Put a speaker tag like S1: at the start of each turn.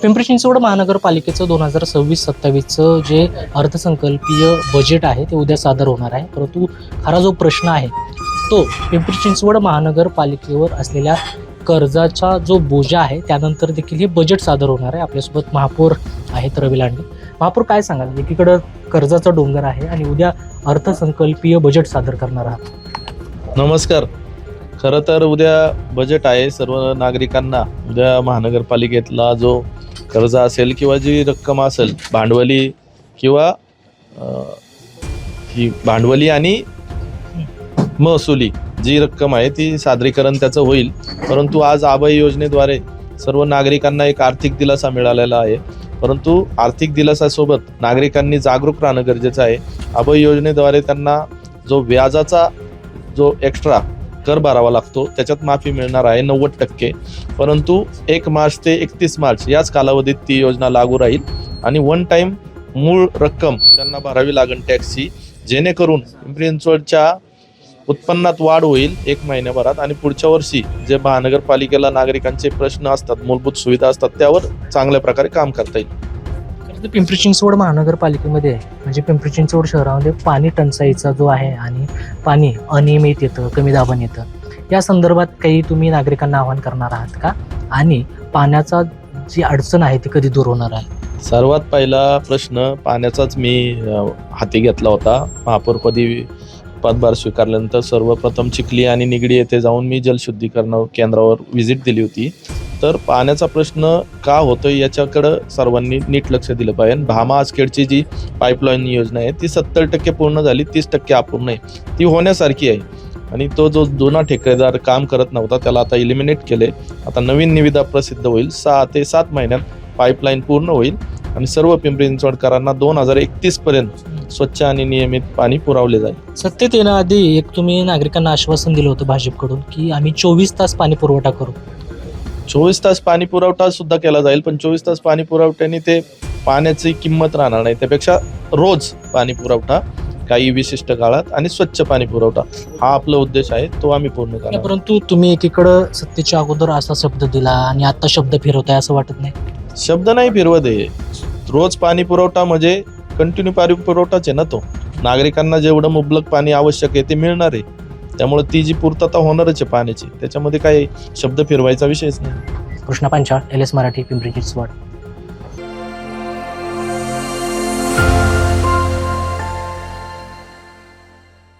S1: पिंपरी चिंचवड महानगरपालिकेचं 2026-27चं जे अर्थसंकल्पीय बजेट आहे ते उद्या सादर होणार आहे. परंतु खरा जो प्रश्न आहे तो पिंपरी चिंचवड महानगरपालिकेवर असलेल्या कर्जाचा जो बोजा आहे त्यानंतर देखील हे बजेट सादर होणार आहे. आपल्यासोबत महापौर आहेत रवी लांडगे. महापौर, काय सांगाल? एकीकडं कर्जाचा डोंगर आहे आणि उद्या अर्थसंकल्पीय बजेट सादर करणार आहात.
S2: नमस्कार. खरं तर उद्या बजेट आहे. सर्व नागरिकांना उद्या महानगरपालिकेतला जो कर्ज असेल किंवा जी रक्कम असेल भांडवली किंवा ही भांडवली आणि महसुली जी रक्कम आहे ती सादरीकरण त्याचं होईल. परंतु आज आभय योजनेद्वारे सर्व नागरिकांना एक आर्थिक दिलासा मिळालेला आहे. परंतु आर्थिक दिलासासोबत नागरिकांनी जागरूक राहणं गरजेचं आहे. आभय योजनेद्वारे त्यांना जो व्याजाचा जो एक्स्ट्रा कर भरावा लागतो त्याच्यात माफी मिळणार आहे 90%. परंतु 1 मार्च ते 31 मार्च याच कालावधीत ती योजना लागू राहील आणि वन टाईम मूळ रक्कम त्यांना भरावी लागेल टॅक्सची, जेणेकरून पिंपरी चिंचवडच्या उत्पन्नात वाढ होईल 1 महिन्याभरात आणि पुढच्या वर्षी जे महानगरपालिकेला नागरिकांचे प्रश्न असतात, मूलभूत सुविधा असतात, त्यावर चांगल्या प्रकारे काम करता येईल.
S1: पिंपरी चिंचवड महानगरपालिकेमध्ये म्हणजे पिंपरी चिंचवड शहरामध्ये पाणी टंचाईचा जो आहे आणि पाणी अनियमित येतं, कमी दाबाने येतं, या संदर्भात काही तुम्ही नागरिकांना आवाहन करणार आहात का? आणि पाण्याचा जी अडचण आहे ती कधी दूर होणार आहे?
S2: सर्वात पहिला प्रश्न पाण्याचाच मी हाती घेतला होता. महापौरपदी पदभार स्वीकारल्यानंतर सर्वप्रथम चिखली आणि निगडी येथे जाऊन मी जलशुद्धीकरण केंद्रावर व्हिजिट दिली होती. तर पाण्याचा प्रश्न का होतोय याच्याकडं सर्वांनी नीट लक्ष दिलं पाहिजे. भामा आसखेडची जी पाईपलाईन योजना आहे ती 70% पूर्ण झाली, 30% अपूर्ण आहे. ती होण्यासारखी आहे आणि तो जो जुना ठेकेदार काम करत नव्हता त्याला आता इलिमिनेट केले. आता नवीन निविदा प्रसिद्ध होईल. 6 ते 7 महिन्यात पाईपलाईन पूर्ण होईल आणि सर्व पिंपरी चिंचवडकरांना 2031 पर्यंत स्वच्छ आणि नियमित पाणी पुरवले जाईल.
S1: सत्तेत येण्याआधी एक तुम्ही नागरिकांना आश्वासन दिलं होतं भाजपकडून की आम्ही 24 तास पाणी पुरवठा करू.
S2: 24 तास पाणी पुरवठा सुद्धा केला जाईल, पण 24 तास पाणी पुरवठ्याने ते पाण्याची किंमत राहणार नाही. त्यापेक्षा रोज पाणी पुरवठा काही विशिष्ट काळात आणि स्वच्छ पाणी पुरवठा हा आपला उद्देश आहे, तो आम्ही पूर्ण करणार.
S1: परंतु तुम्ही एकीकडं सत्तेच्या अगोदर असा शब्द दिला आणि आता शब्द फिरवताय असं वाटत नाही?
S2: शब्द नाही फिरवत आहे. रोज पाणी पुरवठा म्हणजे कंटिन्यू पाणी पुरवठाच आहे ना. तो नागरिकांना जेवढं मुबलक पाणी आवश्यक आहे ते मिळणार आहे. त्यामुळे ती जी पूर्तता होणारच आहे पाण्याची, त्याच्यामध्ये काही शब्द फिरवायचा विषयच नाही.
S1: कृष्णा पांचाळ, LS मराठी, पिंपरी चिंचवड.